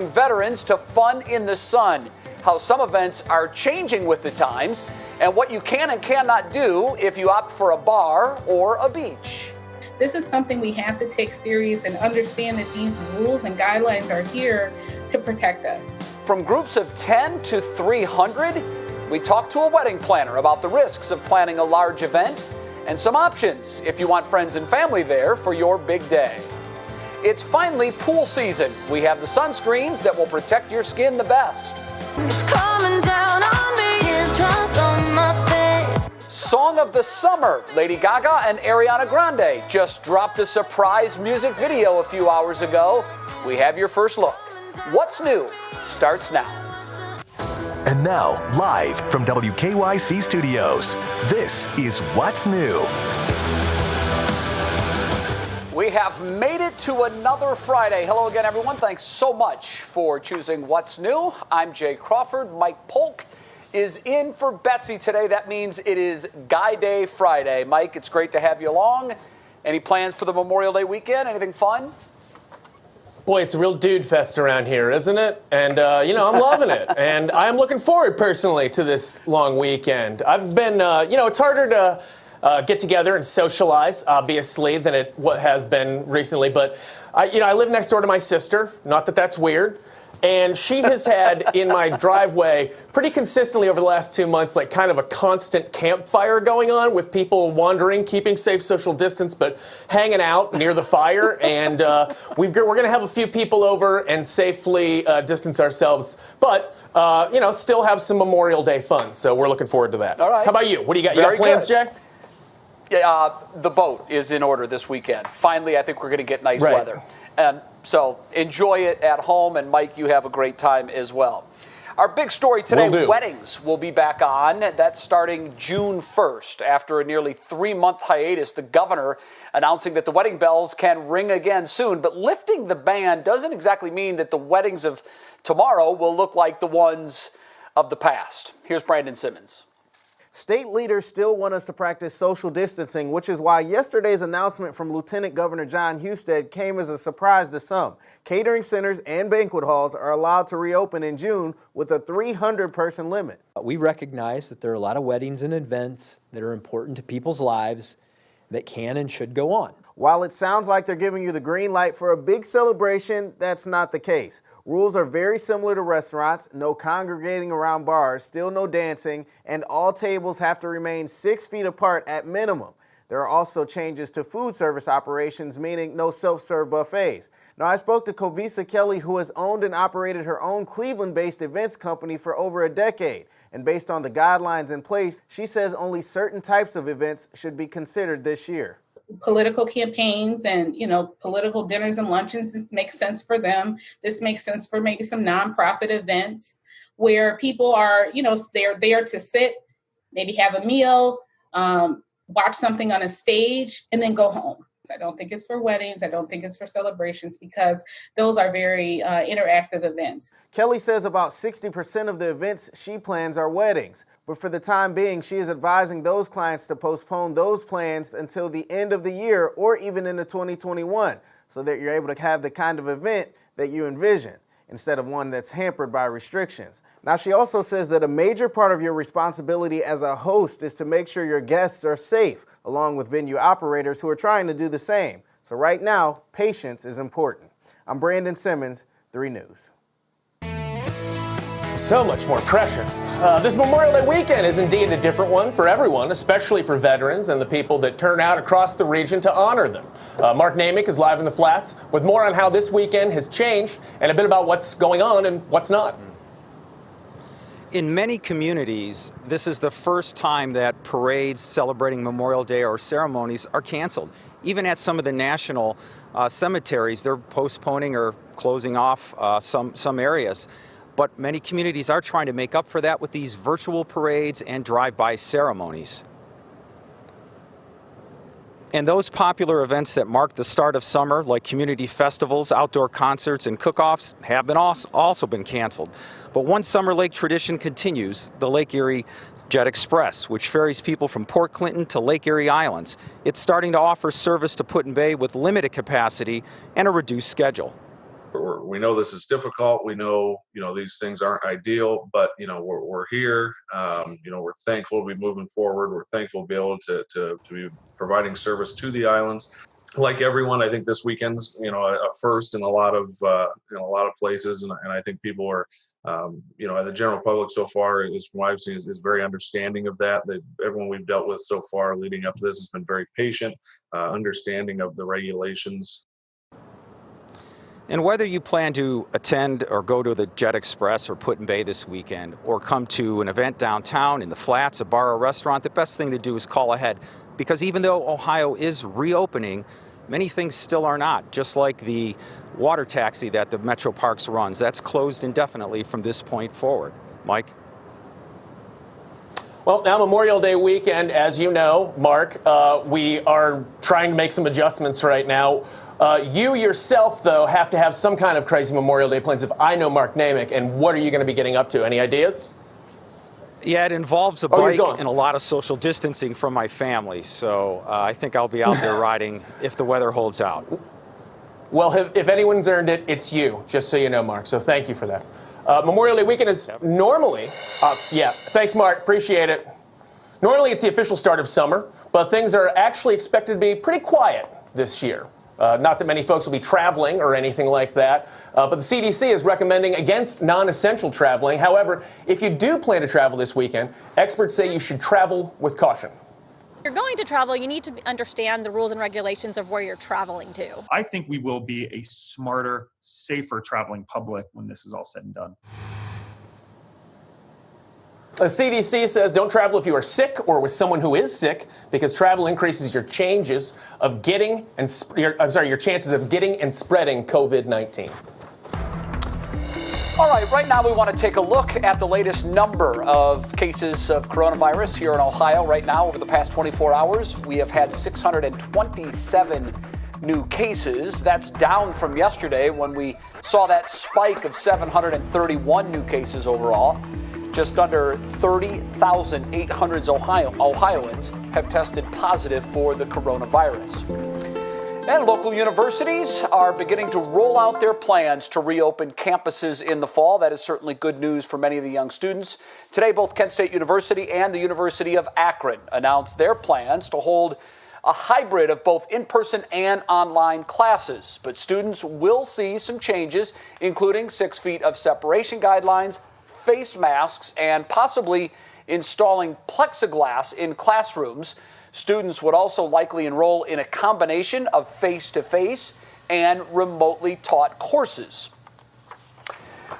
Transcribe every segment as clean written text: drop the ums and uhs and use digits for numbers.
Veterans to fun in the sun, how some events are changing with the times, and what you can and cannot do if you opt for a bar or a beach. This is something we have to take serious and understand that these rules and guidelines are here to protect us. From groups of 10 to 300, we talked to a wedding planner about the risks of planning a large event and some options if you want friends and family there for your big day. It's finally pool season. We have the sunscreens that will protect your skin the best. It's coming down on me. Teardrops on my face. Song of the summer. Lady Gaga and Ariana Grande just dropped a surprise music video a few hours ago. We have your first look. What's new starts now. And now, live from WKYC Studios, this is What's New. We have made it to another Friday. Hello again, everyone. Thanks so much for choosing What's New. I'm Jay Crawford. Mike Polk is in for Betsy today. That means it is Guy Day Friday. Mike, it's great to have you along. Any plans for the Memorial Day weekend? Anything fun? Boy, it's a real dude fest around here, isn't it? And, I'm loving it. And I'm looking forward, personally, to this long weekend. I've been, it's harder to get together and socialize, obviously, than it has been recently. But, I live next door to my sister. Not that that's weird. And she has had in my driveway pretty consistently over the last 2 months, like kind of a constant campfire going on with people wandering, keeping safe social distance, but hanging out near the fire. And we're going to have a few people over and safely distance ourselves, but, still have some Memorial Day fun. So we're looking forward to that. All right. How about you? What do you got? You Very got plans, good. Jay? Yeah, the boat is in order this weekend. Finally, I think we're going to get nice Right. weather. So enjoy it at home, and Mike, you have a great time as well. Our big story today, Will do. weddings will be back on. That's starting June 1st. After a nearly 3-month hiatus, the governor announcing that the wedding bells can ring again soon. But lifting the ban doesn't exactly mean that the weddings of tomorrow will look like the ones of the past. Here's Brandon Simmons. State leaders still want us to practice social distancing, which is why yesterday's announcement from Lieutenant Governor John Husted came as a surprise to some. Catering centers and banquet halls are allowed to reopen in June with a 300-person limit. We recognize that there are a lot of weddings and events that are important to people's lives that can and should go on. While it sounds like they're giving you the green light for a big celebration, that's not the case. Rules are very similar to restaurants: no congregating around bars, still no dancing, and all tables have to remain 6 feet apart at minimum. There are also changes to food service operations, meaning no self-serve buffets. Now, I spoke to Covisa Kelly, who has owned and operated her own Cleveland-based events company for over a decade. And based on the guidelines in place, she says only certain types of events should be considered this year. Political campaigns and, political dinners and luncheons make sense for them. This makes sense for maybe some nonprofit events where people are, they're there to sit, maybe have a meal, watch something on a stage, and then go home. I don't think it's for weddings. I don't think it's for celebrations because those are very interactive events. Kelly says about 60% of the events she plans are weddings. But for the time being, she is advising those clients to postpone those plans until the end of the year or even into 2021 so that you're able to have the kind of event that you envision instead of one that's hampered by restrictions. Now, she also says that a major part of your responsibility as a host is to make sure your guests are safe, along with venue operators who are trying to do the same. So right now, patience is important. I'm Brandon Simmons, 3 News. So much more pressure. This Memorial Day weekend is indeed a different one for everyone, especially for veterans and the people that turn out across the region to honor them. Mark Namick is live in the Flats with more on how this weekend has changed and a bit about what's going on and what's not. In many communities, this is the first time that parades celebrating Memorial Day or ceremonies are canceled. Even at some of the national cemeteries, they're postponing or closing off some areas. But many communities are trying to make up for that with these virtual parades and drive-by ceremonies. And those popular events that mark the start of summer, like community festivals, outdoor concerts, and cook-offs, have been also been canceled. But one Summer Lake tradition continues, the Lake Erie Jet Express, which ferries people from Port Clinton to Lake Erie Islands. It's starting to offer service to Put-in-Bay with limited capacity and a reduced schedule. we know this is difficult. We know, these things aren't ideal, but, we're here. We're thankful to be moving forward. We're thankful to be able to be providing service to the islands. Like everyone, I think this weekend's, a first in a lot of places. And I think people are, the general public so far, is from what I've seen, is very understanding of that. Everyone we've dealt with so far leading up to this has been very patient, understanding of the regulations. And whether you plan to attend or go to the Jet Express or Put in Bay this weekend, or come to an event downtown in the Flats, a bar or restaurant, the best thing to do is call ahead. Because even though Ohio is reopening, many things still are not, just like the water taxi that the Metro Parks runs. That's closed indefinitely from this point forward. Mike? Well, now Memorial Day weekend, as you know, Mark, we are trying to make some adjustments right now. You yourself, though, have to have some kind of crazy Memorial Day plans if I know Mark Namick. And what are you going to be getting up to? Any ideas? Yeah, it involves a bike and a lot of social distancing from my family. So I think I'll be out there riding if the weather holds out. Well, if anyone's earned it, it's you, just so you know, Mark. So thank you for that. Memorial Day weekend is normally, thanks, Mark. Appreciate it. Normally, it's the official start of summer, but things are actually expected to be pretty quiet this year. Not that many folks will be traveling or anything like that, but the CDC is recommending against non-essential traveling. However, if you do plan to travel this weekend, experts say you should travel with caution. If you're going to travel, you need to understand the rules and regulations of where you're traveling to. I think we will be a smarter, safer traveling public when this is all said and done. The CDC says don't travel if you are sick or with someone who is sick, because travel increases your chances of getting and your chances of getting and spreading COVID-19. All right now we want to take a look at the latest number of cases of coronavirus here in Ohio right now. Over the past 24 hours, we have had 627 new cases. That's down from yesterday when we saw that spike of 731 new cases overall. Just under 30,800 Ohioans have tested positive for the coronavirus. And local universities are beginning to roll out their plans to reopen campuses in the fall. That is certainly good news for many of the young students. Today, both Kent State University and the University of Akron announced their plans to hold a hybrid of both in-person and online classes. But students will see some changes, including 6 feet of separation guidelines, face masks, and possibly installing plexiglass in classrooms. Students would also likely enroll in a combination of face-to-face and remotely taught courses.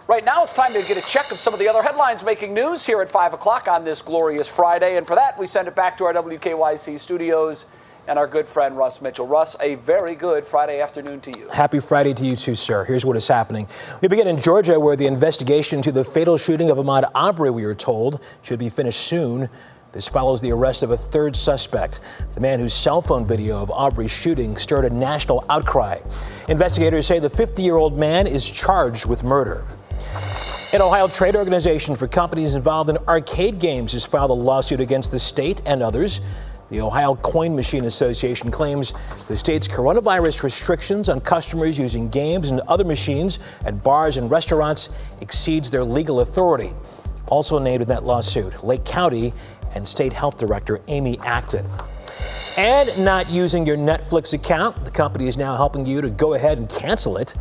Right now, it's time to get a check of some of the other headlines making news here at 5 o'clock on this glorious Friday. And for that, we send it back to our WKYC studios and our good friend Russ Mitchell. Russ, a very good Friday afternoon to you. Happy Friday to you too, sir. Here's what is happening. We begin in Georgia, where the investigation into the fatal shooting of Ahmaud Arbery, we are told, should be finished soon. This follows the arrest of a third suspect, the man whose cell phone video of Arbery's shooting stirred a national outcry. Investigators say the 50-year-old man is charged with murder. An Ohio trade organization for companies involved in arcade games has filed a lawsuit against the state and others. The Ohio Coin Machine Association claims the state's coronavirus restrictions on customers using games and other machines at bars and restaurants exceeds their legal authority. Also named in that lawsuit, Lake County and State Health Director Amy Acton. And not using your Netflix account, the company is now helping you to go ahead and cancel it.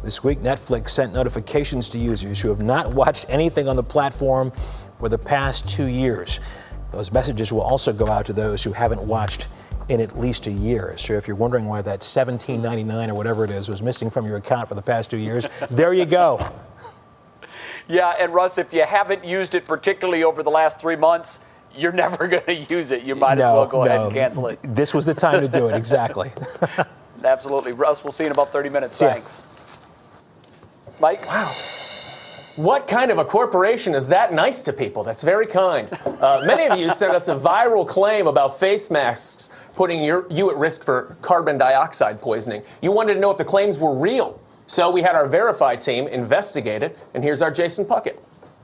This week, Netflix sent notifications to users who have not watched anything on the platform for the past 2 years. Those messages will also go out to those who haven't watched in at least a year. So if you're wondering why that $17.99 or whatever it is was missing from your account for the past 2 years, there you go. Yeah, and Russ, if you haven't used it particularly over the last 3 months, you're never going to use it. You might as well go ahead and cancel it. This was the time to do it, exactly. Absolutely. Russ, we'll see you in about 30 minutes. Thanks. Mike? Wow. What kind of a corporation is that nice to people? That's very kind. Many of you sent us a viral claim about face masks putting you at risk for carbon dioxide poisoning. You wanted to know if the claims were real. So we had our Verify team investigate it, and here's our Jason Puckett.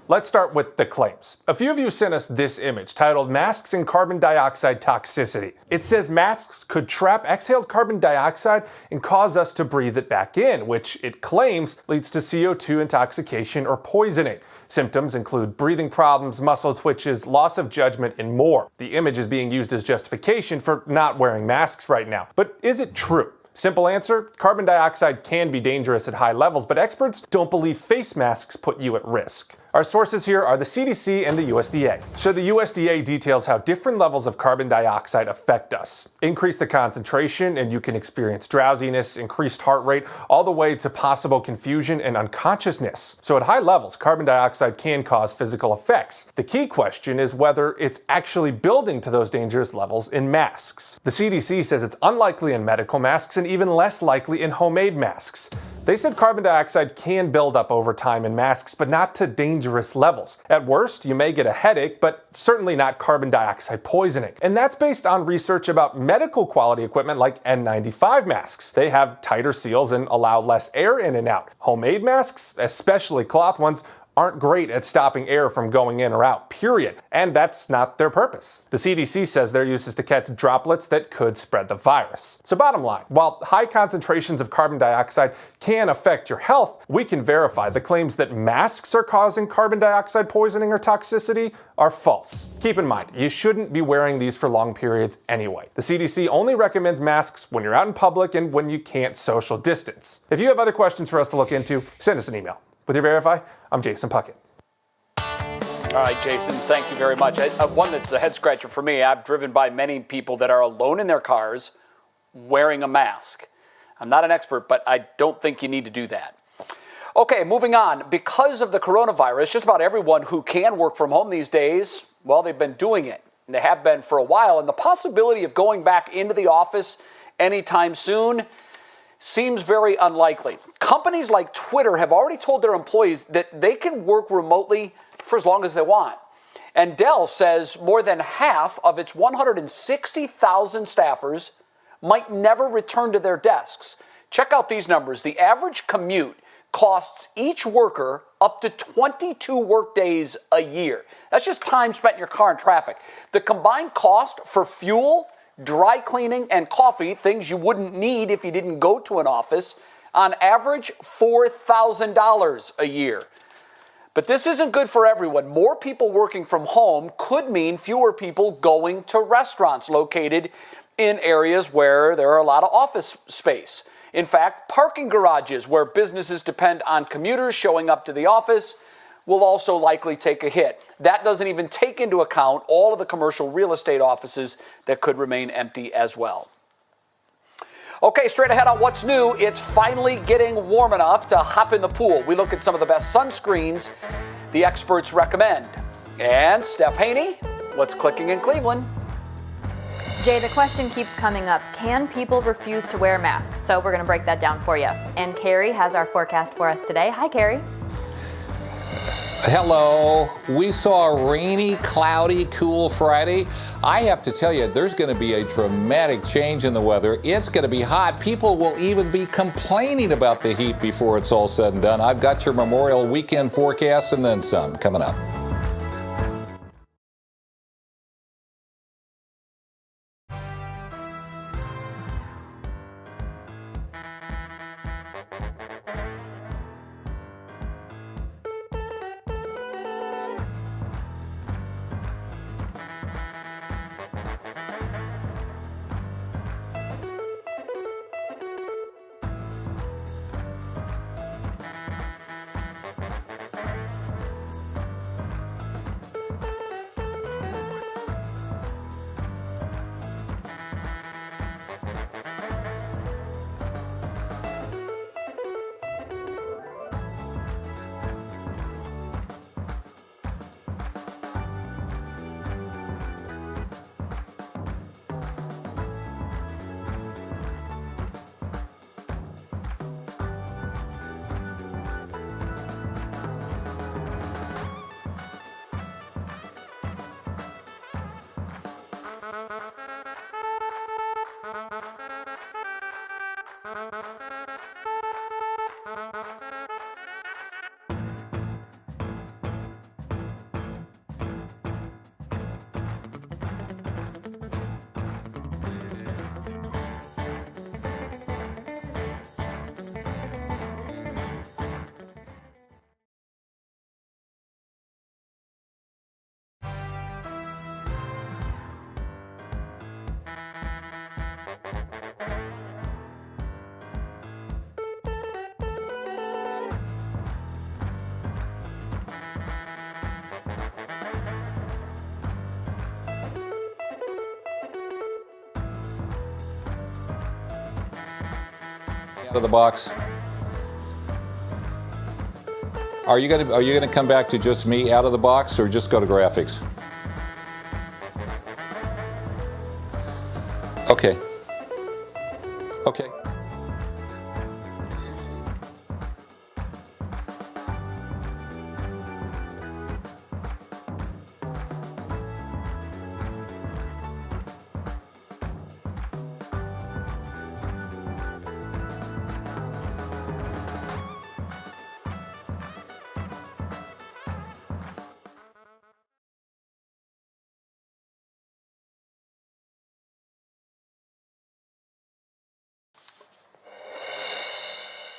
Let's start with the claims. A few of you sent us this image titled Masks and Carbon Dioxide Toxicity. It says masks could trap exhaled carbon dioxide and cause us to breathe it back in, which it claims leads to CO2 intoxication or poisoning. Symptoms include breathing problems, muscle twitches, loss of judgment, and more. The image is being used as justification for not wearing masks right now. But is it true? Simple answer, carbon dioxide can be dangerous at high levels, but experts don't believe face masks put you at risk. Our sources here are the CDC and the USDA. So the USDA details how different levels of carbon dioxide affect us. Increase the concentration and you can experience drowsiness, increased heart rate, all the way to possible confusion and unconsciousness. So at high levels, carbon dioxide can cause physical effects. The key question is whether it's actually building to those dangerous levels in masks. The CDC says it's unlikely in medical masks and even less likely in homemade masks. They said carbon dioxide can build up over time in masks, but not to dangerous levels. At worst, you may get a headache, but certainly not carbon dioxide poisoning. And that's based on research about medical quality equipment like N95 masks. They have tighter seals and allow less air in and out. Homemade masks, especially cloth ones, aren't great at stopping air from going in or out, period. And that's not their purpose. The CDC says their use is to catch droplets that could spread the virus. So bottom line, while high concentrations of carbon dioxide can affect your health, we can verify the claims that masks are causing carbon dioxide poisoning or toxicity are false. Keep in mind, you shouldn't be wearing these for long periods anyway. The CDC only recommends masks when you're out in public and when you can't social distance. If you have other questions for us to look into, send us an email. With your Verify, I'm Jason Puckett. All right, Jason, thank you very much. One that's a head scratcher for me, I've driven by many people that are alone in their cars wearing a mask. I'm not an expert, but I don't think you need to do that. Okay, moving on. Because of the coronavirus, just about everyone who can work from home these days, well, they've been doing it. And they have been for a while. And the possibility of going back into the office anytime soon seems very unlikely. Companies like Twitter have already told their employees that they can work remotely for as long as they want. And Dell says more than half of its 160,000 staffers might never return to their desks. Check out these numbers. The average commute costs each worker up to 22 work days a year. That's just time spent in your car in traffic. The combined cost for fuel, dry cleaning, and coffee, things you wouldn't need if you didn't go to an office, on average $4,000 a year. But this isn't good for everyone. More people working from home could mean fewer people going to restaurants located in areas where there are a lot of office space. In fact, parking garages where businesses depend on commuters showing up to the office will also likely take a hit. That doesn't even take into account all of the commercial real estate offices that could remain empty as well. Okay, straight ahead on What's New, it's finally getting warm enough to hop in the pool. We look at some of the best sunscreens the experts recommend. And Steph Haney, what's clicking in Cleveland? Jay, the question keeps coming up. Can people refuse to wear masks? So we're going to break that down for you. And Carrie has our forecast for us today. Hi, Carrie. Hello. We saw a rainy, cloudy, cool Friday. I have to tell you, there's going to be a dramatic change in the weather. It's going to be hot. People will even be complaining about the heat before it's all said and done. I've got your Memorial Weekend forecast and then some coming up. Out of the box. Are you gonna come back to just me out of the box, or just go to graphics? Okay. Okay.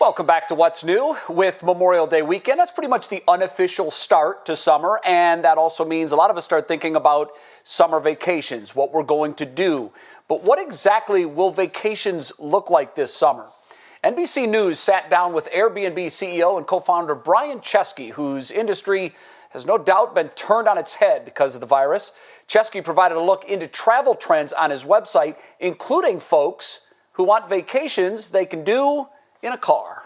Welcome back to What's New with Memorial Day weekend. That's pretty much the unofficial start to summer, and that also means a lot of us start thinking about summer vacations, what we're going to do. But what exactly will vacations look like this summer? NBC News sat down with Airbnb CEO and co-founder Brian Chesky, whose industry has no doubt been turned on its head because of the virus. Chesky provided a look into travel trends on his website, including folks who want vacations they can do in a car.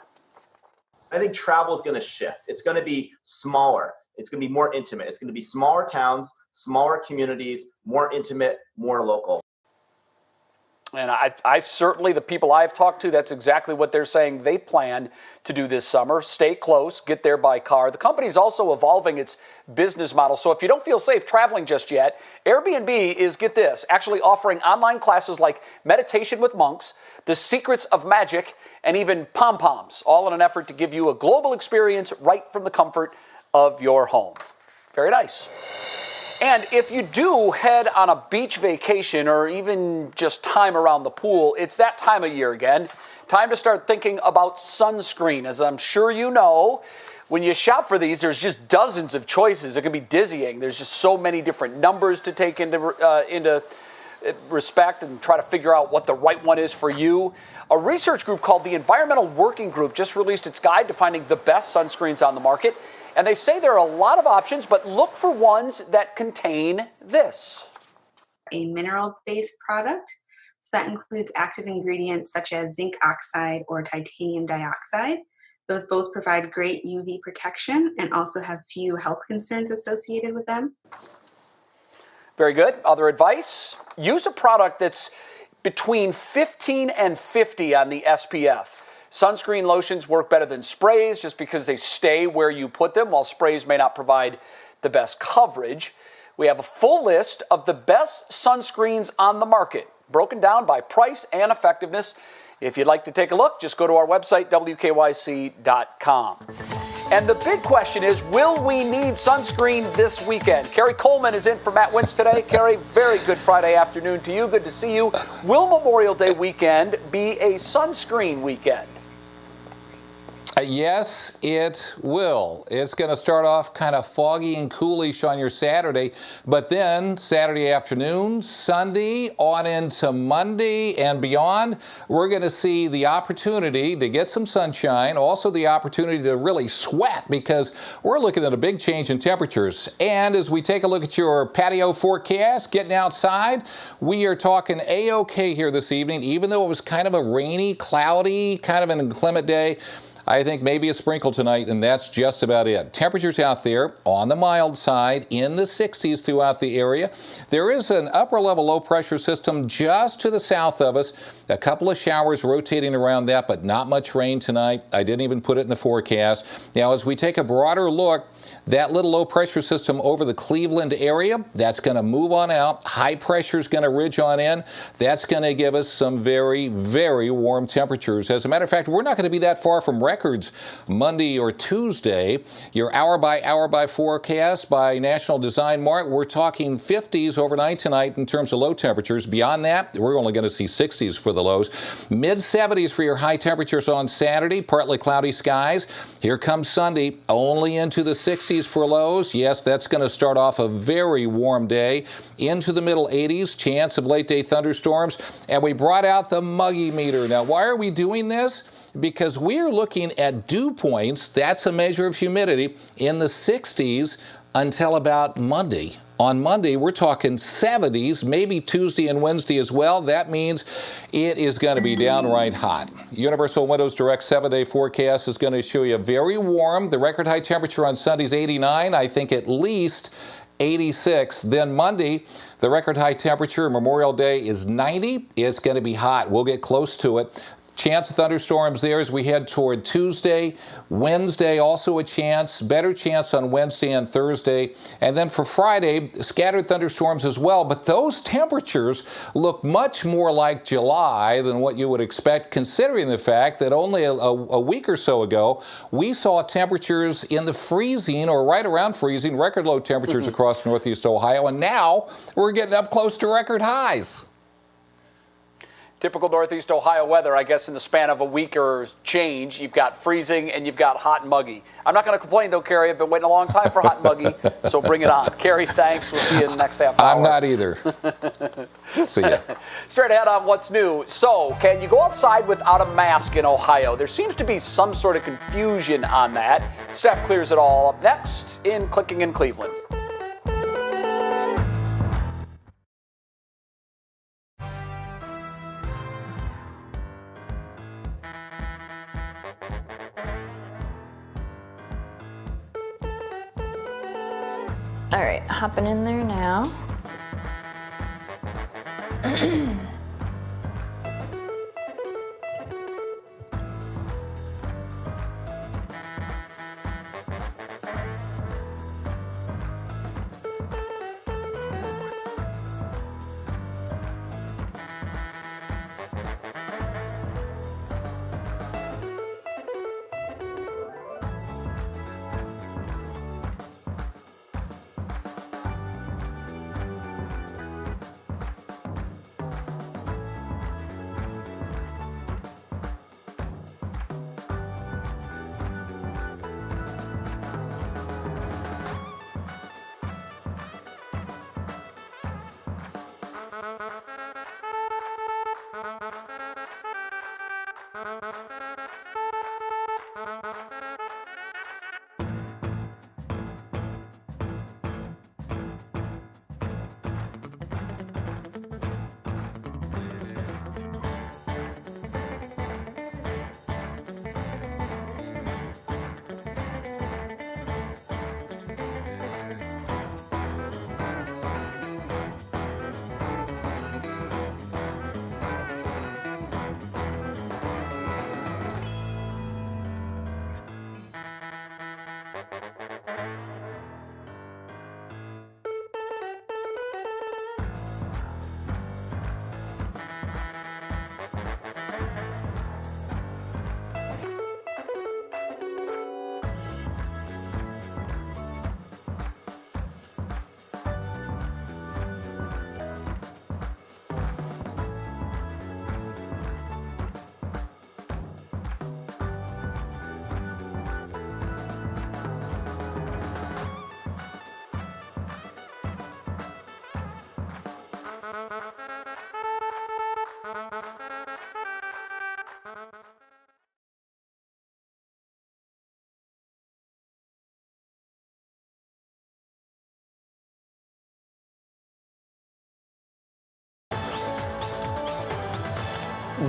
I think travel is going to shift. It's going to be smaller. It's going to be more intimate. It's going to be smaller towns, smaller communities, more intimate, more local. And I certainly, the people I've talked to, that's exactly what they're saying they plan to do this summer. Stay close, get there by car. The company's also evolving its business model. So if you don't feel safe traveling just yet, Airbnb is, get this, actually offering online classes like meditation with monks, the secrets of magic, and even pom-poms, all in an effort to give you a global experience right from the comfort of your home. Very nice. And if you do head on a beach vacation or even just time around the pool, it's that time of year again. Time to start thinking about sunscreen. As I'm sure you know, when you shop for these, there's just dozens of choices. It can be dizzying. There's just so many different numbers to take into respect and try to figure out what the right one is for you. A research group called the Environmental Working Group just released its guide to finding the best sunscreens on the market. And they say there are a lot of options, but look for ones that contain this. A mineral-based product. So that includes active ingredients such as zinc oxide or titanium dioxide. Those both provide great UV protection and also have few health concerns associated with them. Very good. Other advice? Use a product that's between 15 and 50 on the SPF. Sunscreen lotions work better than sprays just because they stay where you put them, while sprays may not provide the best coverage. We have a full list of the best sunscreens on the market, broken down by price and effectiveness. If you'd like to take a look, just go to our website, WKYC.com. And the big question is, will we need sunscreen this weekend? Carrie Coleman is in for Matt Wintz today. Carrie, very good Friday afternoon to you. Good to see you. Will Memorial Day weekend be a sunscreen weekend? Yes, it will. It's going to start off kind of foggy and coolish on your Saturday, but then Saturday afternoon, Sunday, on into Monday and beyond, we're going to see the opportunity to get some sunshine, also the opportunity to really sweat, because we're looking at a big change in temperatures. And as we take a look at your patio forecast, getting outside, we are talking A-OK here this evening, even though it was kind of a rainy, cloudy, kind of an inclement day. I think maybe a sprinkle tonight, and that's just about it. Temperatures out there on the mild side in the 60s throughout the area. There is an upper-level low-pressure system just to the south of us. A couple of showers rotating around that, but not much rain tonight. I didn't even put it in the forecast. Now, as we take a broader look, that little low-pressure system over the Cleveland area, that's going to move on out. High pressure is going to ridge on in. That's going to give us some very, very warm temperatures. As a matter of fact, we're not going to be that far from records Monday or Tuesday. Your hour-by-hour forecast by National Design Mart, we're talking 50s overnight tonight in terms of low temperatures. Beyond that, we're only going to see 60s for the lows. Mid-70s for your high temperatures on Saturday, partly cloudy skies. Here comes Sunday, only into the 60s for lows. Yes, that's going to start off a very warm day. Into the middle 80s, chance of late-day thunderstorms. And we brought out the muggy meter. Now, why are we doing this? Because we're looking at dew points, that's a measure of humidity, in the 60s until about Monday. On Monday, we're talking 70s, maybe Tuesday and Wednesday as well. That means it is going to be downright hot. Universal Windows Direct 7-day forecast is going to show you very warm. The record high temperature on Sunday is 89, I think at least 86. Then Monday, the record high temperature, Memorial Day, is 90. It's going to be hot. We'll get close to it. Chance of thunderstorms there as we head toward Tuesday. Wednesday, also a chance, better chance on Wednesday and Thursday. And then for Friday, scattered thunderstorms as well. But those temperatures look much more like July than what you would expect, considering the fact that only a week or so ago, we saw temperatures in the freezing or right around freezing, record low temperatures across Northeast Ohio. And now we're getting up close to record highs. Typical Northeast Ohio weather, I guess, in the span of a week or change. You've got freezing and you've got hot and muggy. I'm not going to complain, though, Carrie. I've been waiting a long time for hot and muggy, so bring it on. Carrie, thanks. We'll see you in the next half hour. I'm not either. See ya. Straight ahead on What's New. So, can you go outside without a mask in Ohio? There seems to be some sort of confusion on that. Steph clears it all up next in Clicking in Cleveland. All right, hopping in there now.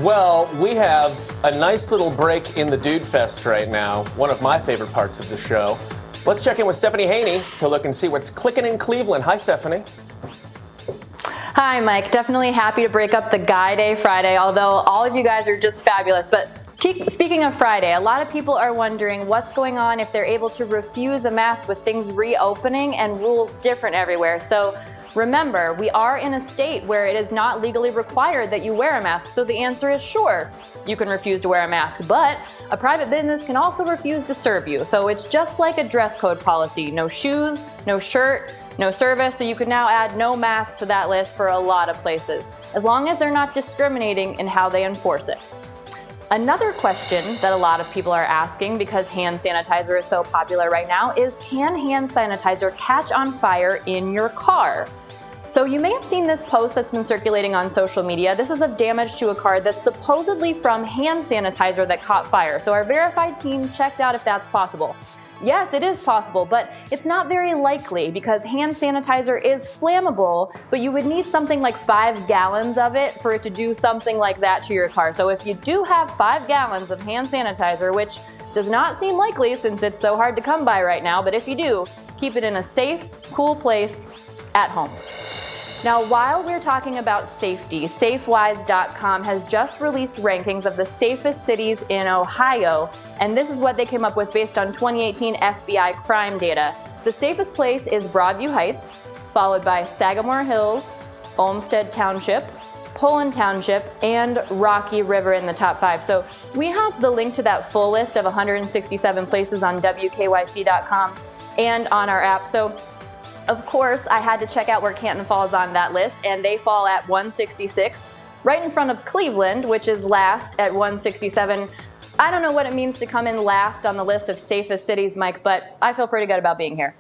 Well, we have a nice little break in the Dude Fest right now, one of my favorite parts of the show. Let's check in with Stephanie Haney to look and see what's clicking in Cleveland. Hi, Stephanie. Hi, Mike. Definitely happy to break up the Guy Day Friday, although all of you guys are just fabulous. But speaking of Friday, a lot of people are wondering what's going on if they're able to refuse a mask with things reopening and rules different everywhere. So remember, we are in a state where it is not legally required that you wear a mask. So the answer is sure, you can refuse to wear a mask, but a private business can also refuse to serve you. So it's just like a dress code policy. No shoes, no shirt, no service. So you could now add no mask to that list for a lot of places, as long as they're not discriminating in how they enforce it. Another question that a lot of people are asking, because hand sanitizer is so popular right now, is can hand sanitizer catch on fire in your car? So you may have seen this post that's been circulating on social media. This is of damage to a car that's supposedly from hand sanitizer that caught fire. So our verified team checked out if that's possible. Yes, it is possible, but it's not very likely because hand sanitizer is flammable, but you would need something like 5 gallons of it for it to do something like that to your car. So if you do have 5 gallons of hand sanitizer, which does not seem likely since it's so hard to come by right now, but if you do, keep it in a safe, cool place at home. Now, while we're talking about safety, Safewise.com has just released rankings of the safest cities in Ohio, and this is what they came up with based on 2018 FBI crime data. The safest place is Broadview Heights, followed by Sagamore Hills, Olmsted Township, Poland Township, and Rocky River in the top 5. So we have the link to that full list of 167 places on WKYC.com and on our app. So of course, I had to check out where Canton falls on that list, and they fall at 166, right in front of Cleveland, which is last at 167. I don't know what it means to come in last on the list of safest cities, Mike, but I feel pretty good about being here.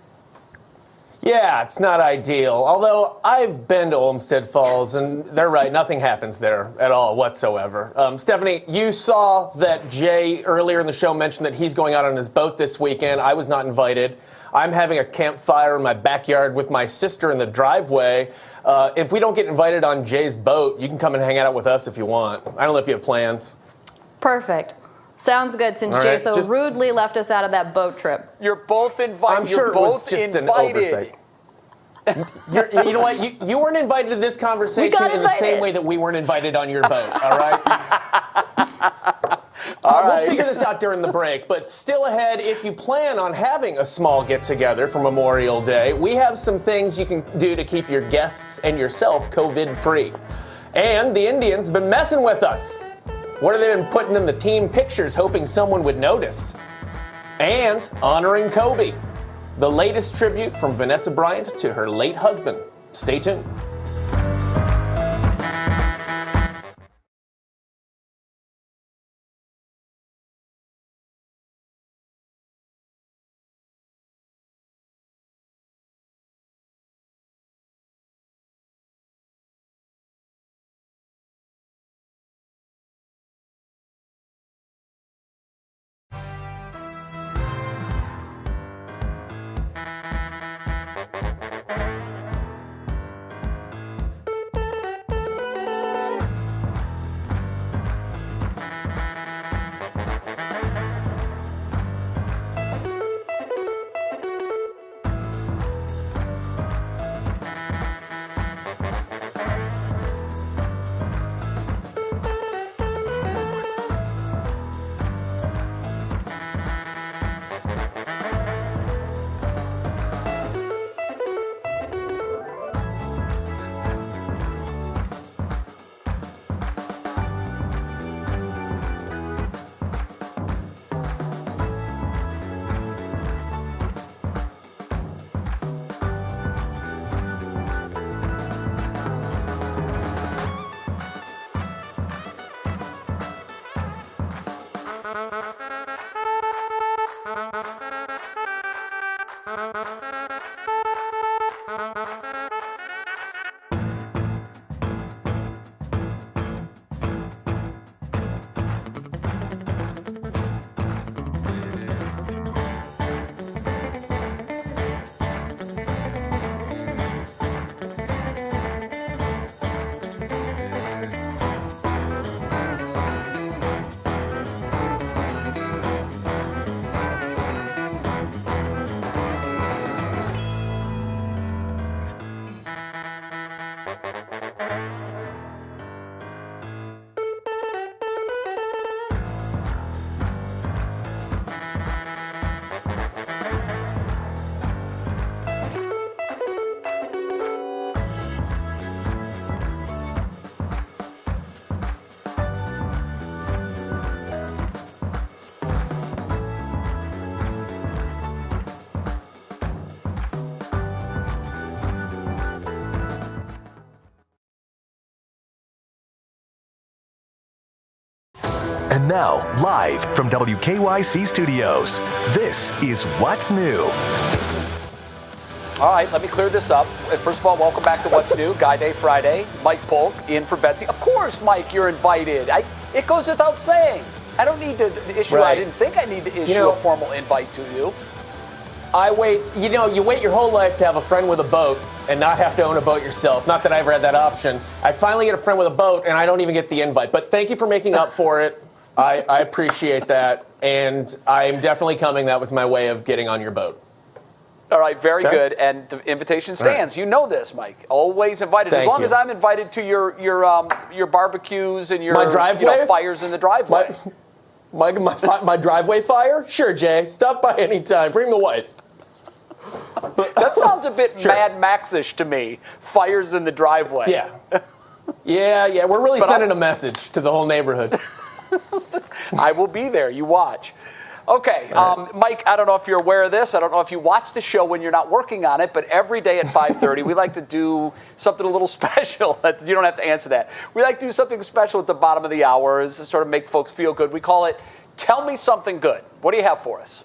Yeah, it's not ideal. Although I've been to Olmsted Falls, and they're right, nothing happens there at all whatsoever. Stephanie, you saw that Jay earlier in the show mentioned that he's going out on his boat this weekend. I was not invited. I'm having a campfire in my backyard with my sister in the driveway. If we don't get invited on Jay's boat, you can come and hang out with us if you want. I don't know if you have plans. Perfect. Sounds good, since Jay so rudely left us out of that boat trip. You're both invited. I'm sure it was just an oversight. You know what? You weren't invited to this conversation in the same way that we weren't invited on your boat, all right? We'll figure this out during the break, but still ahead, if you plan on having a small get-together for Memorial Day, we have some things you can do to keep your guests and yourself COVID-free. And the Indians have been messing with us. What have they been putting in the team pictures, hoping someone would notice? And honoring Kobe. The latest tribute from Vanessa Bryant to her late husband. Stay tuned. And now, live from WKYC Studios, this is What's New. All right, let me clear this up. First of all, welcome back to What's New, Guy Day Friday. Mike Polk in for Betsy. Of course, Mike, you're invited. It goes without saying. I don't need to issue, I didn't think I need to issue a formal invite to you. I wait, you wait your whole life to have a friend with a boat and not have to own a boat yourself. Not that I ever had that option. I finally get a friend with a boat and I don't even get the invite. But thank you for making up for it. I appreciate that. And I'm definitely coming. That was my way of getting on your boat. All right, very good. And the invitation stands. Right. You know this, Mike. Always invited. As long as I'm invited to your barbecues and your my driveway? Fires in the driveway. My driveway fire? Sure, Jay. Stop by anytime. Bring the wife. That sounds a bit Mad Max-ish to me. Fires in the driveway. Yeah. Yeah. We're really sending a message to the whole neighborhood. I will be there. You watch. Okay, Mike, I don't know if you're aware of this. I don't know if you watch the show when you're not working on it, but every day at 5:30, we like to do something a little special. You don't have to answer that. We like to do something special at the bottom of the hour to sort of make folks feel good. We call it Tell Me Something Good. What do you have for us?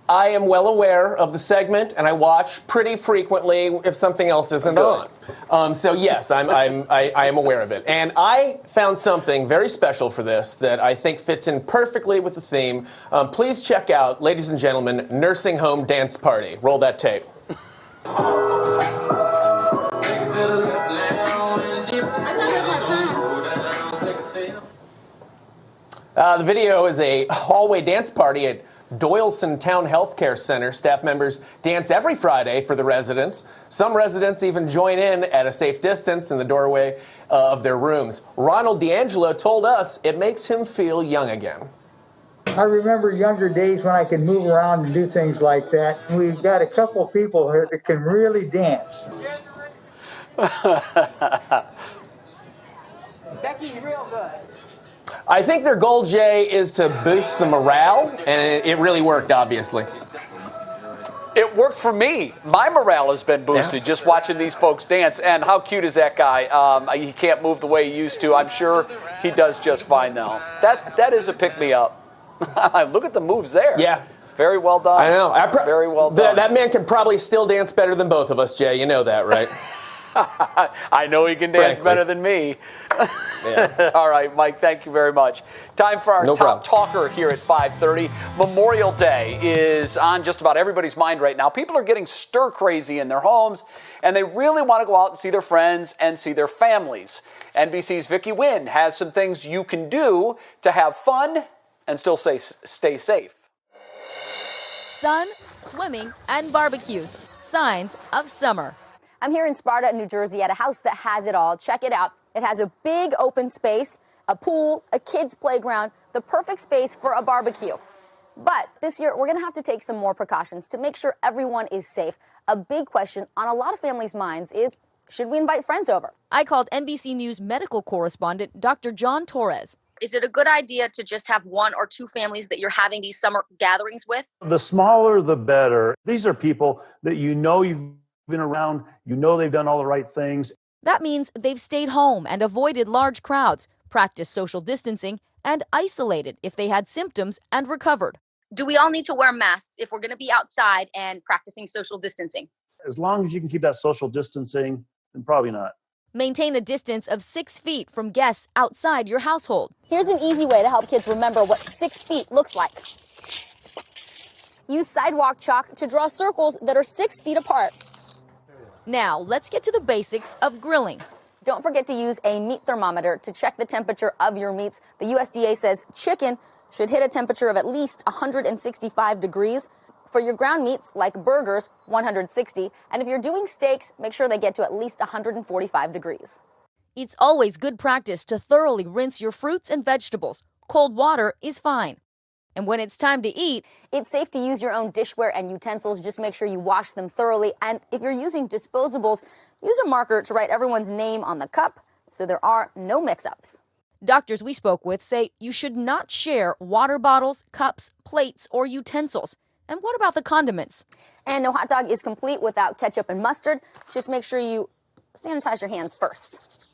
I am well aware of the segment, and I watch pretty frequently if something else isn't on. So yes, I am aware of it. And I found something very special for this that I think fits in perfectly with the theme. Please check out, ladies and gentlemen, Nursing Home Dance Party. Roll that tape. The video is a hallway dance party at Doyleson Town Health Care Center. Staff members dance every Friday for the residents. Some residents even join in at a safe distance in the doorway of their rooms. Ronald D'Angelo told us it makes him feel young again. I remember younger days when I could move around and do things like that. We've got a couple people here that can really dance. Becky's real good. I think their goal, Jay, is to boost the morale, and it really worked, obviously. It worked for me. My morale has been boosted just watching these folks dance. And how cute is that guy? He can't move the way he used to. I'm sure he does just fine now. That is a pick-me-up. Look at the moves there. Yeah. Very well done. I know. Very well done. That man can probably still dance better than both of us, Jay. You know that, right? I know he can dance better than me. Yeah. All right, Mike, thank you very much. Time for our top talker here at 5:30. Memorial Day is on just about everybody's mind right now. People are getting stir-crazy in their homes, and they really want to go out and see their friends and see their families. NBC's Vicki Wynn has some things you can do to have fun and still stay safe. Sun, swimming, and barbecues. Signs of summer. I'm here in Sparta, New Jersey, at a house that has it all. Check it out. It has a big open space, a pool, a kids' playground, the perfect space for a barbecue. But this year, we're going to have to take some more precautions to make sure everyone is safe. A big question on a lot of families' minds is, should we invite friends over? I called NBC News medical correspondent Dr. John Torres. Is it a good idea to just have one or two families that you're having these summer gatherings with? The smaller, the better. These are people that you know you've been around, you know they've done all the right things. That means they've stayed home and avoided large crowds, practiced social distancing, and isolated if they had symptoms and recovered. Do we all need to wear masks if we're going to be outside and practicing social distancing? As long as you can keep that social distancing, then probably not. Maintain a distance of 6 feet from guests outside your household. Here's an easy way to help kids remember what 6 feet looks like. Use sidewalk chalk to draw circles that are 6 feet apart. Now, let's get to the basics of grilling. Don't forget to use a meat thermometer to check the temperature of your meats. The USDA says chicken should hit a temperature of at least 165 degrees. For your ground meats, like burgers, 160. And if you're doing steaks, make sure they get to at least 145 degrees. It's always good practice to thoroughly rinse your fruits and vegetables. Cold water is fine. And when it's time to eat, it's safe to use your own dishware and utensils. Just make sure you wash them thoroughly. And if you're using disposables, use a marker to write everyone's name on the cup so there are no mix-ups. Doctors we spoke with say you should not share water bottles, cups, plates, or utensils. And what about the condiments? And no hot dog is complete without ketchup and mustard. Just make sure you sanitize your hands first.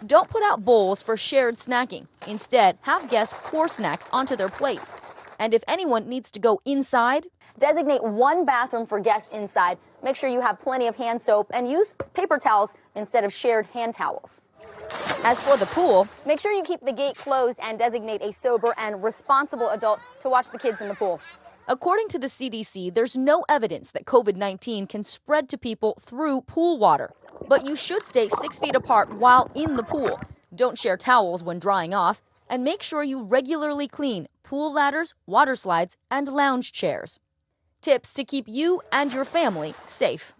Don't put out bowls for shared snacking. Instead, have guests pour snacks onto their plates. And if anyone needs to go inside, designate one bathroom for guests inside. Make sure you have plenty of hand soap and use paper towels instead of shared hand towels. As for the pool, make sure you keep the gate closed and designate a sober and responsible adult to watch the kids in the pool. According to the CDC, there's no evidence that COVID-19 can spread to people through pool water. But you should stay 6 feet apart while in the pool. Don't share towels when drying off. And make sure you regularly clean pool ladders, water slides, and lounge chairs. Tips to keep you and your family safe.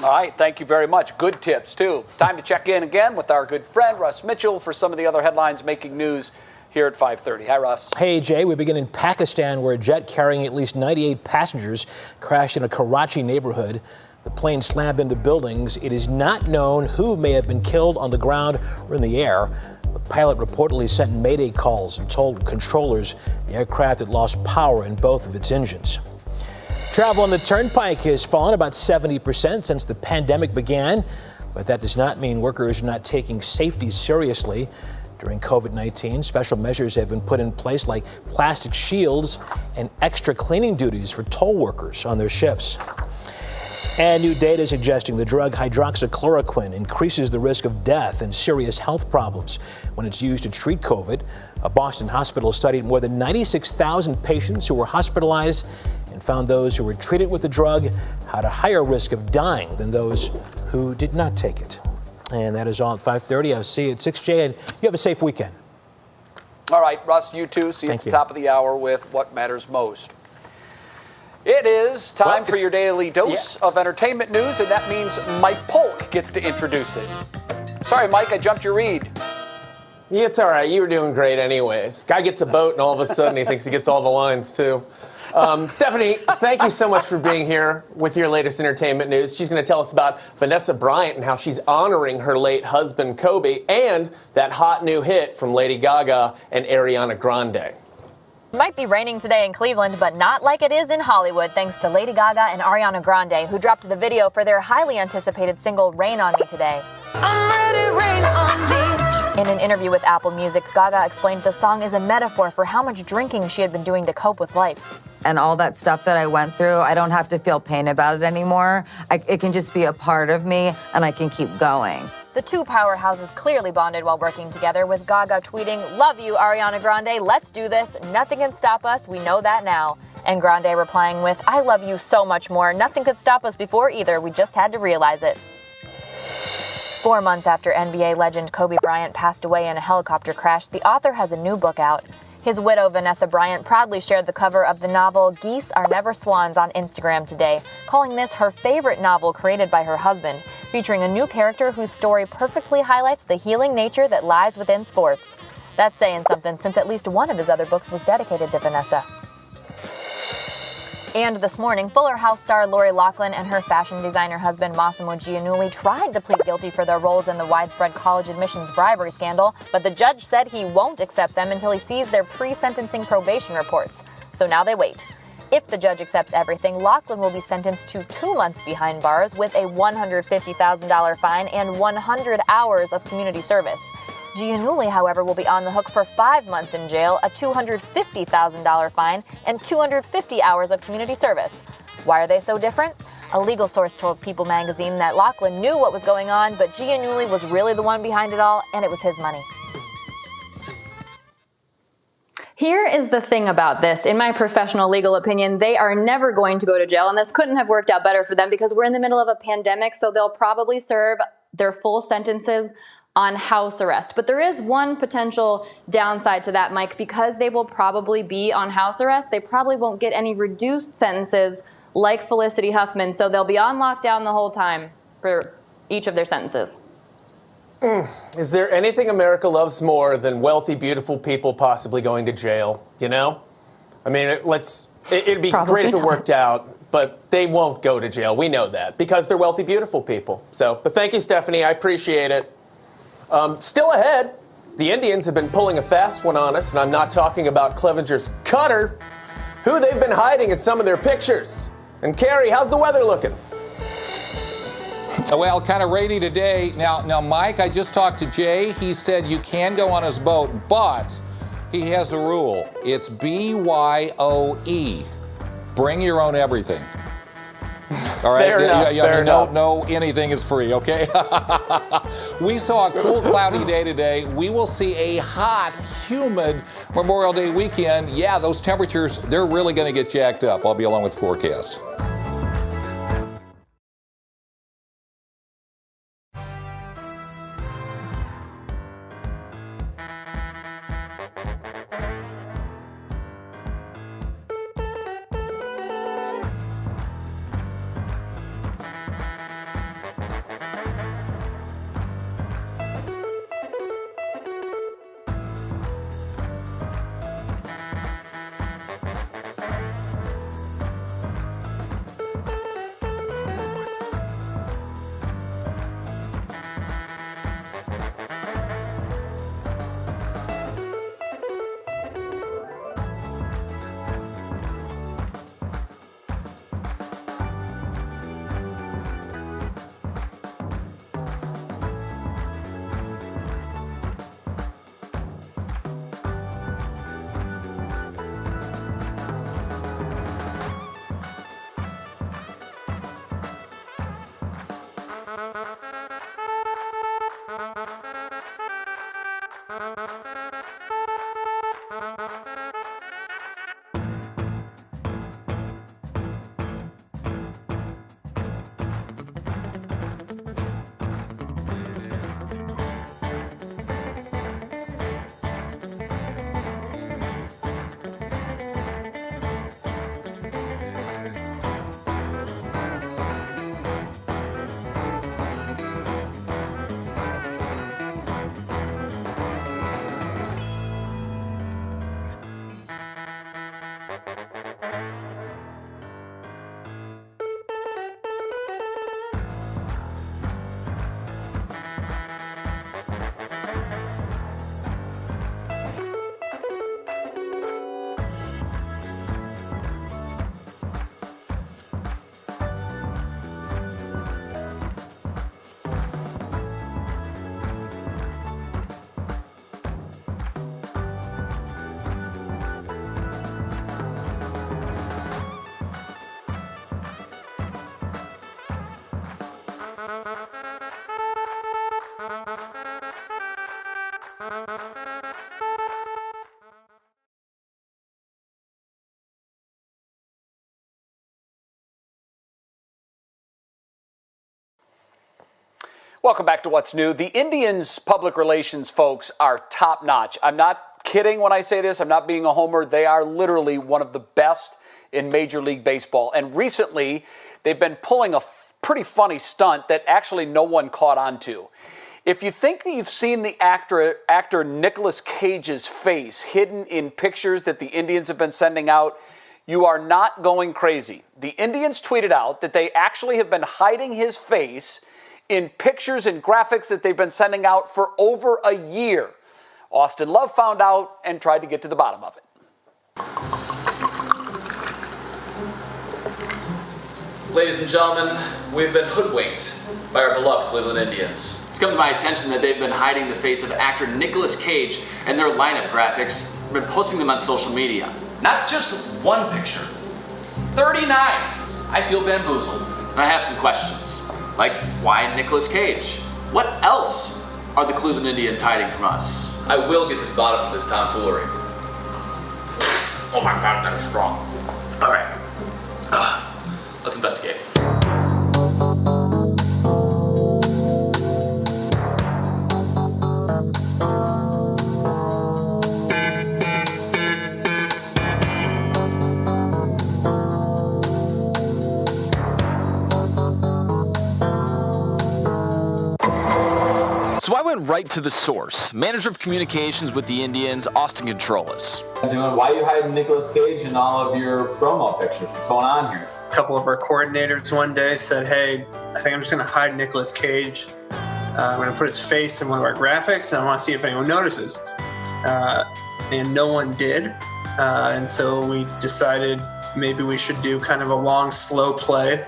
All right, thank you very much. Good tips, too. Time to check in again with our good friend, Russ Mitchell, for some of the other headlines making news here at 5:30. Hi, Russ. Hey, Jay. We begin in Pakistan, where a jet carrying at least 98 passengers crashed in a Karachi neighborhood. The plane slammed into buildings. It is not known who may have been killed on the ground or in the air. The pilot reportedly sent mayday calls and told controllers the aircraft had lost power in both of its engines. Travel on the Turnpike has fallen about 70% since the pandemic began, but that does not mean workers are not taking safety seriously. During COVID-19, special measures have been put in place like plastic shields and extra cleaning duties for toll workers on their shifts. And new data suggesting the drug hydroxychloroquine increases the risk of death and serious health problems when it's used to treat COVID. A Boston hospital studied more than 96,000 patients who were hospitalized and found those who were treated with the drug had a higher risk of dying than those who did not take it. And that is all at 5:30. I'll see you at 6J, and you have a safe weekend. All right, Russ, you too. See you at the top of the hour with What Matters Most. It is time for your daily dose of entertainment news, and that means Mike Polk gets to introduce it. Sorry, Mike, I jumped your read. Yeah, it's all right. You were doing great anyways. Guy gets a boat, and all of a sudden he thinks he gets all the lines, too. Stephanie, thank you so much for being here with your latest entertainment news. She's going to tell us about Vanessa Bryant and how she's honoring her late husband, Kobe, and that hot new hit from Lady Gaga and Ariana Grande. It might be raining today in Cleveland, but not like it is in Hollywood, thanks to Lady Gaga and Ariana Grande, who dropped the video for their highly anticipated single Rain on Me today. I'm ready, rain on me. In an interview with Apple Music, Gaga explained the song is a metaphor for how much drinking she had been doing to cope with life. And all that stuff that I went through, I don't have to feel pain about it anymore. It can just be a part of me, and I can keep going. The two powerhouses clearly bonded while working together, with Gaga tweeting, "Love you, Ariana Grande, let's do this, nothing can stop us, we know that now." And Grande replying with, "I love you so much more, nothing could stop us before either, we just had to realize it." 4 months after NBA legend Kobe Bryant passed away in a helicopter crash, the author has a new book out. His widow, Vanessa Bryant, proudly shared the cover of the novel Geese Are Never Swans on Instagram today, calling this her favorite novel created by her husband, featuring a new character whose story perfectly highlights the healing nature that lies within sports. That's saying something, since at least one of his other books was dedicated to Vanessa. And this morning, Fuller House star Lori Loughlin and her fashion designer husband Massimo Giannulli tried to plead guilty for their roles in the widespread college admissions bribery scandal, but the judge said he won't accept them until he sees their pre-sentencing probation reports. So now they wait. If the judge accepts everything, Loughlin will be sentenced to 2 months behind bars with a $150,000 fine and 100 hours of community service. Giannulli, however, will be on the hook for 5 months in jail, a $250,000 fine, and 250 hours of community service. Why are they so different? A legal source told People magazine that Loughlin knew what was going on, but Giannulli was really the one behind it all, and it was his money. Here is the thing about this. In my professional legal opinion, they are never going to go to jail, and this couldn't have worked out better for them because we're in the middle of a pandemic, so they'll probably serve their full sentences on house arrest. But there is one potential downside to that, Mike, because they will probably be on house arrest. They probably won't get any reduced sentences like Felicity Huffman, so they'll be on lockdown the whole time for each of their sentences. Is there anything America loves more than wealthy, beautiful people possibly going to jail? You know? I mean, it'd be great if it worked out, but they won't go to jail. We know that because they're wealthy, beautiful people. But thank you, Stephanie. I appreciate it. Still ahead, the Indians have been pulling a fast one on us, and I'm not talking about Clevenger's Cutter, who they've been hiding in some of their pictures. And Carrie, how's the weather looking? Well, kind of rainy today. Now, Mike, I just talked to Jay. He said you can go on his boat, but he has a rule. It's BYOE. Bring your own everything. All right, Fair enough. No, anything is free. Okay. We saw a cool, cloudy day today. We will see a hot, humid Memorial Day weekend. Yeah, those temperatures, they're really going to get jacked up. I'll be along with the forecast. Welcome back to What's New. The Indians' public relations folks are top-notch. I'm not kidding when I say this. I'm not being a homer. They are literally one of the best in Major League Baseball. And recently, they've been pulling a pretty funny stunt that actually no one caught on to. If you think that you've seen the actor Nicolas Cage's face hidden in pictures that the Indians have been sending out, you are not going crazy. The Indians tweeted out that they actually have been hiding his face in pictures and graphics that they've been sending out for over a year. Austin Love found out and tried to get to the bottom of it. Ladies and gentlemen, we've been hoodwinked by our beloved Cleveland Indians. It's come to my attention that they've been hiding the face of actor Nicolas Cage and their lineup graphics. They've been posting them on social media. Not just one picture, 39. I feel bamboozled, and I have some questions. Like, why Nicolas Cage? What else are the Cleveland Indians hiding from us? I will get to the bottom of this tomfoolery. Oh my God, that is strong. All right, let's investigate. So I went right to the source, manager of communications with the Indians, Austin Controlas. Why are you hiding Nicolas Cage in all of your promo pictures? What's going on here? A couple of our coordinators one day said, hey, I think I'm just going to hide Nicolas Cage. I'm going to put his face in one of our graphics, and I want to see if anyone notices. And no one did. And so we decided maybe we should do kind of a long, slow play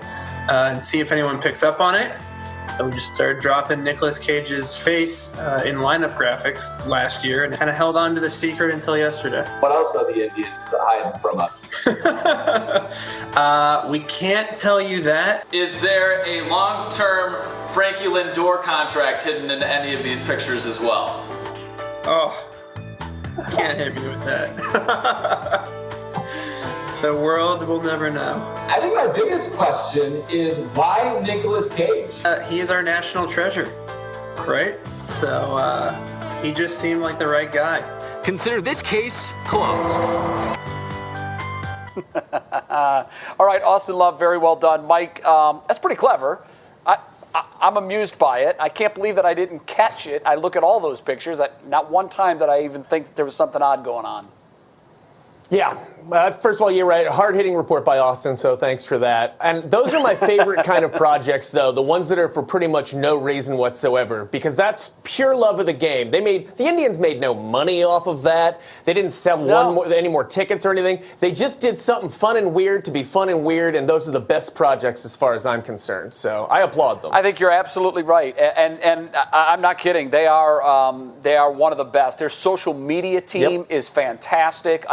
and see if anyone picks up on it. So we just started dropping Nicolas Cage's face in lineup graphics last year and kind of held on to the secret until yesterday. What else are the Indians hiding from us? We can't tell you that. Is there a long-term Frankie Lindor contract hidden in any of these pictures as well? Oh, can't hit me with that. The world will never know. I think our biggest question is why Nicolas Cage? He is our national treasure, right? So he just seemed like the right guy. Consider this case closed. All right, Austin Love, very well done. Mike, that's pretty clever. I'm amused by it. I can't believe that I didn't catch it. I look at all those pictures. Not one time did I even think that there was something odd going on. Yeah. First of all, you're right. Hard-hitting report by Austin, so thanks for that. And those are my favorite kind of projects, though, the ones that are for pretty much no reason whatsoever, because that's pure love of the game. The Indians made no money off of that. They didn't sell any more tickets or anything. They just did something fun and weird to be fun and weird, and those are the best projects as far as I'm concerned. So I applaud them. I think you're absolutely right, and I'm not kidding. They are one of the best. Their social media team is fantastic.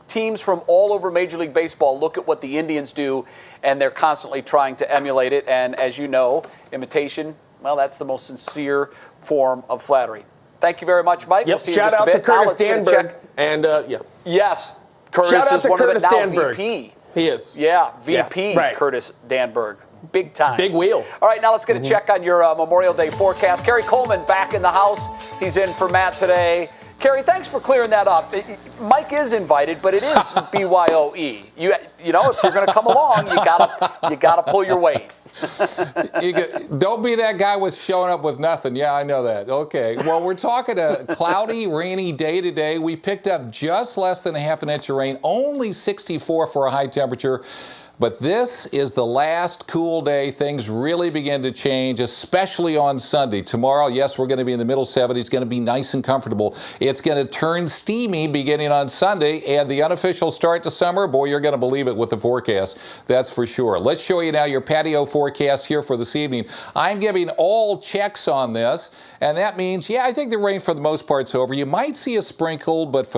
Teams from all over Major League Baseball look at what the Indians do, and they're constantly trying to emulate it. And as you know, imitation, well, that's the most sincere form of flattery. Thank you very much, Mike. Yep. We'll see Shout you in just out a to bit. Curtis Danberg. And, Yes. Curtis Shout out is to one Curtis of the now Danberg. VP. He is. Yeah, VP right. Curtis Danberg. Big time. Big wheel. All right, now let's get a check on your Memorial Day forecast. Kerry Coleman back in the house. He's in for Matt today. Kerry, thanks for clearing that up. Mike is invited, but it is BYOE. You know, if you're going to come along, you gotta pull your weight. Don't be that guy with showing up with nothing. Yeah, I know that. Okay. Well, we're talking a cloudy, rainy day today. We picked up just less than a half an inch of rain, only 64 for a high temperature. But this is the last cool day. Things really begin to change, especially on Sunday. Tomorrow, yes, we're going to be in the middle 70s, going to be nice and comfortable. It's going to turn steamy beginning on Sunday, and the unofficial start to summer, boy, you're going to believe it with the forecast. That's for sure. Let's show you now your patio forecast here for this evening. I'm giving all checks on this, and that means, yeah, I think the rain for the most part's over. You might see a sprinkle, but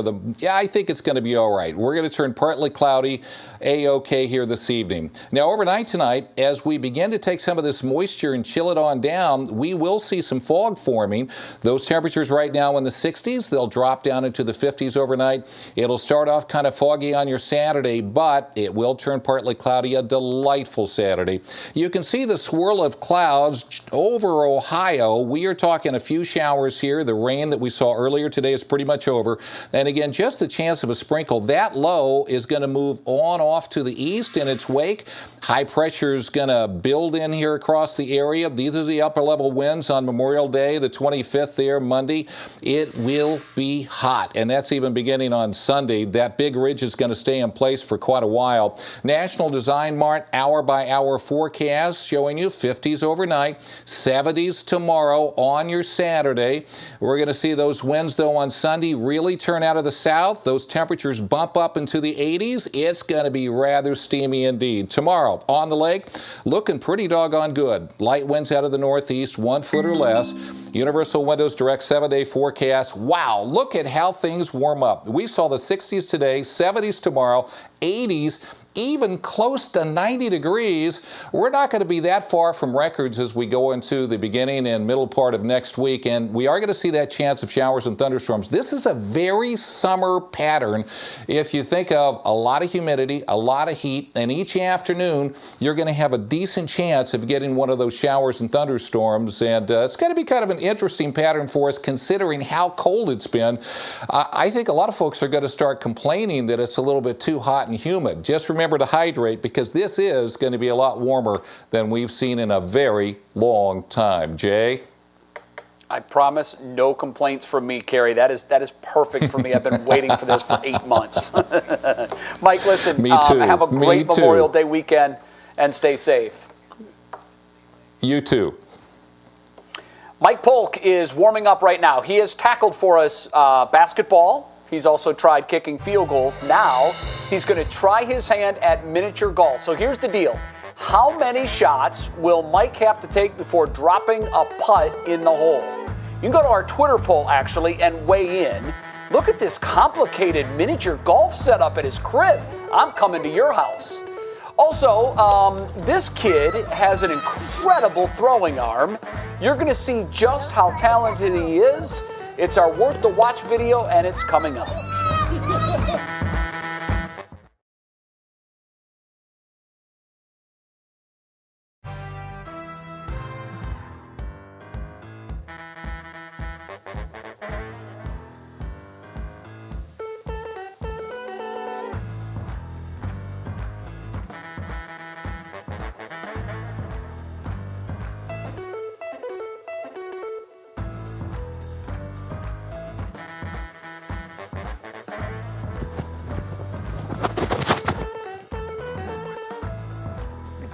I think it's going to be all right. We're going to turn partly cloudy, A-OK here this evening. Now, overnight tonight, as we begin to take some of this moisture and chill it on down, we will see some fog forming. Those temperatures right now in the 60s, they'll drop down into the 50s overnight. It'll start off kind of foggy on your Saturday, but it will turn partly cloudy, a delightful Saturday. You can see the swirl of clouds over Ohio. We are talking a few showers here. The rain that we saw earlier today is pretty much over. And again, just the chance of a sprinkle. That low is going to move on off to the east in its wake. High pressure is going to build in here across the area. These are the upper level winds on Memorial Day, the 25th there, Monday. It will be hot, and that's even beginning on Sunday. That big ridge is going to stay in place for quite a while. National Design Mart hour-by-hour forecast showing you 50s overnight, 70s tomorrow on your Saturday. We're going to see those winds, though, on Sunday really turn out of the south. Those temperatures bump up into the 80s. It's going to be rather steamy indeed. Tomorrow on the lake, looking pretty doggone good. Light winds out of the northeast, 1 foot or less. Universal Windows Direct 7-day forecast. Wow, look at how things warm up. We saw the 60s today, 70s tomorrow, 80s, even close to 90 degrees. We're not going to be that far from records as we go into the beginning and middle part of next week, and we are going to see that chance of showers and thunderstorms. This is a very summer pattern. If you think of a lot of humidity, a lot of heat, and each afternoon you're going to have a decent chance of getting one of those showers and thunderstorms, and it's going to be kind of an interesting pattern for us considering how cold it's been. I think a lot of folks are going to start complaining that it's a little bit too hot and humid. Just remember to hydrate, because this is going to be a lot warmer than we've seen in a very long time. Jay? I promise no complaints from me, Kerry. That is perfect for me. I've been waiting for this for 8 months. Mike, listen, Me too. Have a great Me too. Memorial Day weekend and stay safe. You too. Mike Polk is warming up right now. He has tackled for us basketball. He's also tried kicking field goals. Now he's going to try his hand at miniature golf. So here's the deal. How many shots will Mike have to take before dropping a putt in the hole? You can go to our Twitter poll, actually, and weigh in. Look at this complicated miniature golf setup at his crib. I'm coming to your house. Also, this kid has an incredible throwing arm. You're going to see just how talented he is. It's our Worth the Watch video, and it's coming up.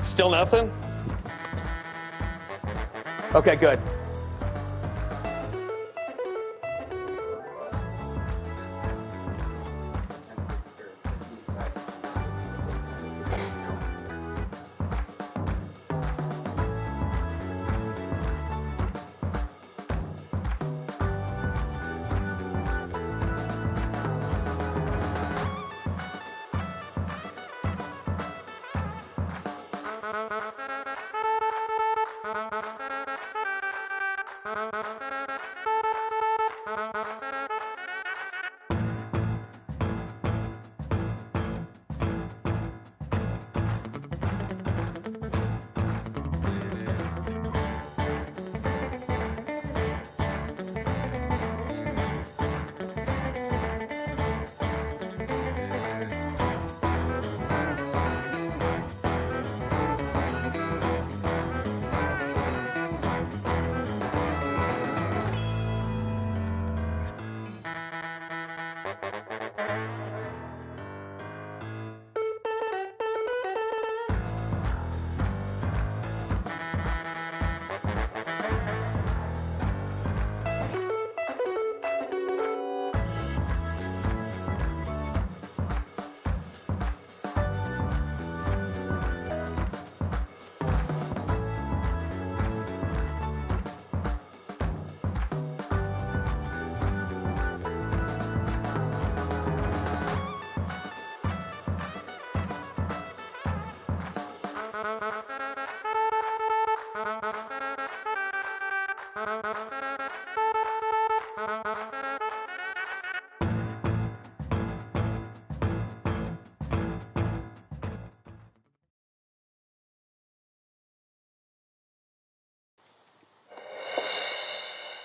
Still nothing? Okay, good.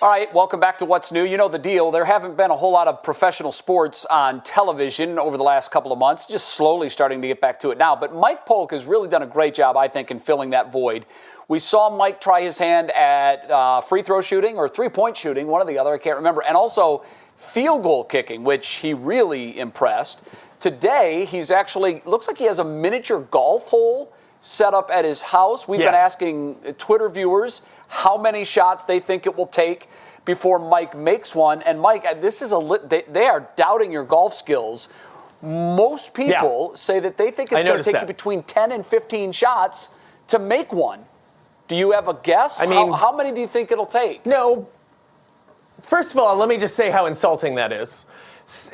All right, welcome back to What's New. You know the deal. There haven't been a whole lot of professional sports on television over the last couple of months, just slowly starting to get back to it now. But Mike Polk has really done a great job, I think, in filling that void. We saw Mike try his hand at free throw shooting or three-point shooting, one or the other, I can't remember, and also field goal kicking, which he really impressed. Today, he's actually, looks like he has a miniature golf hole set up at his house. We've been asking Twitter viewers how many shots they think it will take before Mike makes one. And Mike, this is they are doubting your golf skills. Most people say that they think it's going to take you between 10 and 15 shots to make one. Do you have a guess? I mean, how many do you think it'll take? No. First of all, let me just say how insulting that is.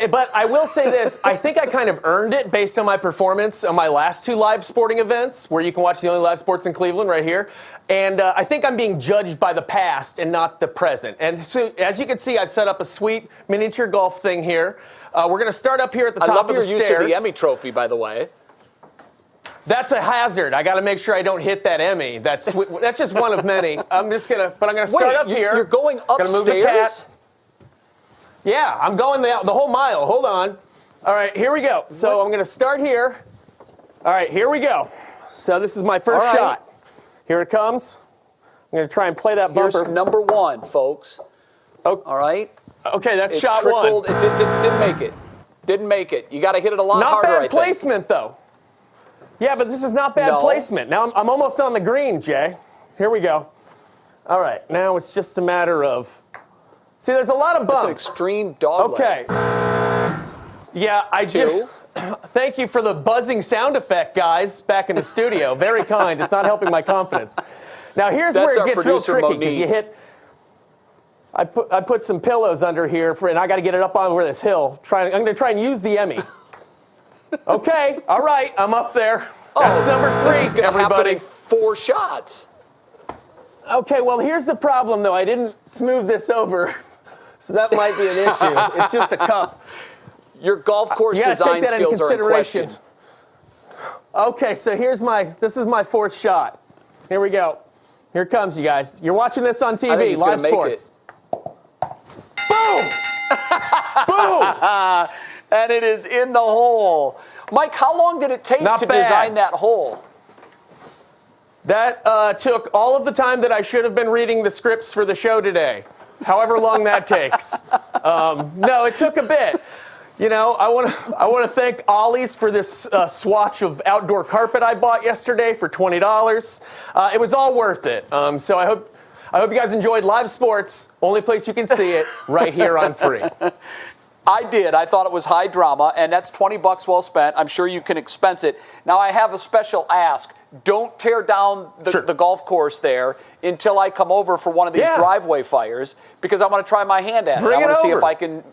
But I will say this, I think I kind of earned it based on my performance on my last two live sporting events, where you can watch the only live sports in Cleveland right here. And I think I'm being judged by the past and not the present. And so, as you can see, I've set up a sweet miniature golf thing here. We're going to start up here at the top of the stairs. I love your use of the Emmy trophy, by the way. That's a hazard. I got to make sure I don't hit that Emmy. That's just one of many. I'm going to start up here. You're going upstairs? Gonna move the cat. Yeah, I'm going the whole mile. Hold on. All right, here we go. So I'm going to start here. All right, here we go. So this is my first shot. Here it comes. I'm going to try and play that bumper. Here's number one, folks. Oh. All right. Okay, that's shot one. It didn't make it. Didn't make it. You got to hit it a lot harder, I think. Not bad placement, though. Yeah, but this is not bad placement. Now I'm almost on the green, Jay. Here we go. All right, now it's just a matter of... See, there's a lot of bumps. It's an extreme dog leg. Okay. Yeah, I just... Thank you for the buzzing sound effect, guys, back in the studio. Very kind. It's not helping my confidence. Now, here's where it gets real tricky, because you hit... I put some pillows under here, and I got to get it up over this hill. I'm going to try and use the Emmy. Okay, all right, I'm up there. That's number 3, this is gonna everybody. happen in 4 shots. Okay, well, here's the problem, though. I didn't smooth this over, so that might be an issue. It's just a cup. Your golf course design skills are in question. Okay, so this is my 4th shot. Here we go. Here it comes, you guys. You're watching this on TV, live sports. Boom! Boom! And it is in the hole. Mike, how long did it take to design that hole? That took all of the time that I should have been reading the scripts for the show today, however long that takes. No, it took a bit. You know, I want to thank Ollie's for this swatch of outdoor carpet I bought yesterday for $20. It was all worth it. So I hope you guys enjoyed live sports. Only place you can see it, right here on 3. I did. I thought it was high drama, and that's $20 well spent. I'm sure you can expense it. Now, I have a special ask. Don't tear down the golf course there until I come over for one of these driveway fires, because I want to try my hand at it. I want to see if I can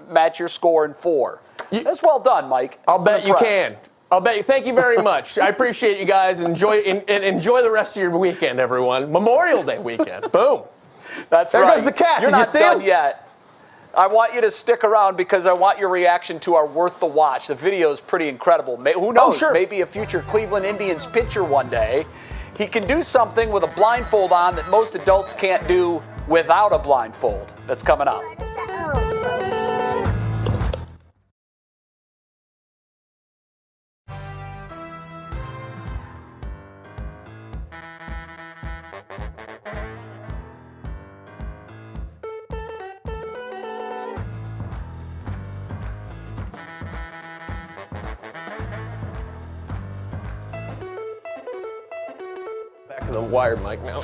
match your score in 4. That's well done, Mike. I'll bet you can. I'll bet you. Thank you very much. I appreciate you guys. Enjoy the rest of your weekend, everyone. Memorial Day weekend. Boom. That's there right. There goes the cat. You're Did you not see done him? yet. I want you to stick around because I want your reaction to our Worth the Watch. The video is pretty incredible. Who knows? Maybe a future Cleveland Indians pitcher one day. He can do something with a blindfold on that most adults can't do without a blindfold. That's coming up. Back to the wired mic now.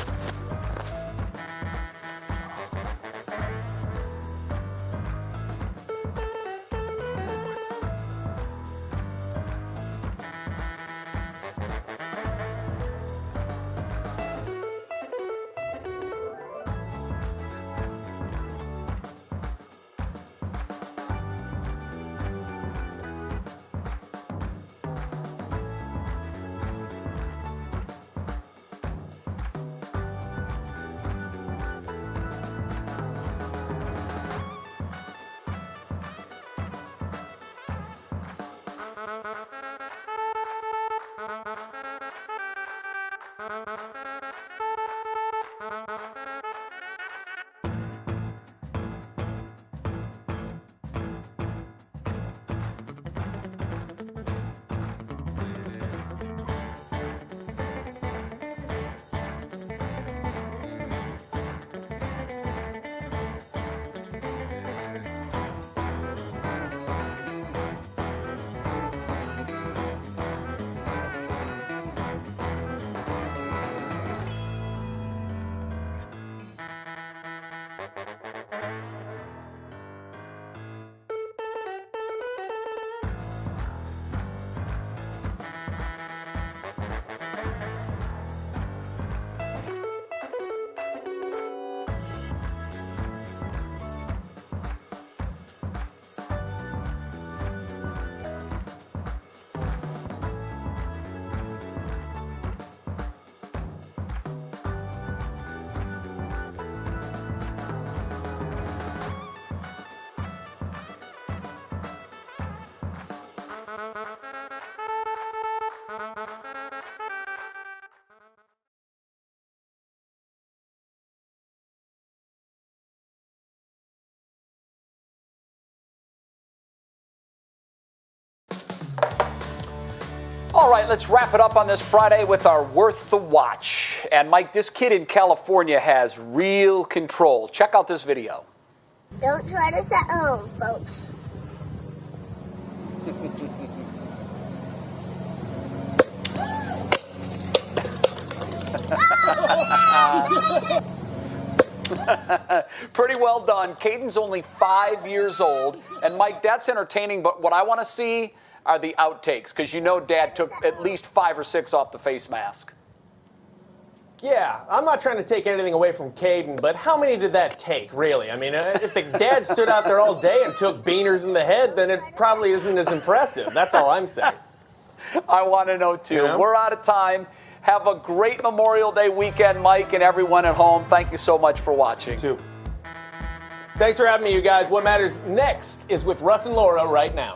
All right, let's wrap it up on this Friday with our Worth the Watch. And Mike, this kid in California has real control. Check out this video. Don't try this at home, folks. Pretty well done. Caden's only 5 years old. And Mike, that's entertaining, but what I want to see are the outtakes? Because you know Dad took at least 5 or 6 off the face mask. Yeah, I'm not trying to take anything away from Caden, but how many did that take, really? I mean, if the dad stood out there all day and took beaners in the head, then it probably isn't as impressive. That's all I'm saying. I want to know, too. You know? We're out of time. Have a great Memorial Day weekend, Mike, and everyone at home. Thank you so much for watching. Thanks for having me, you guys. What matters next is with Russ and Laura right now.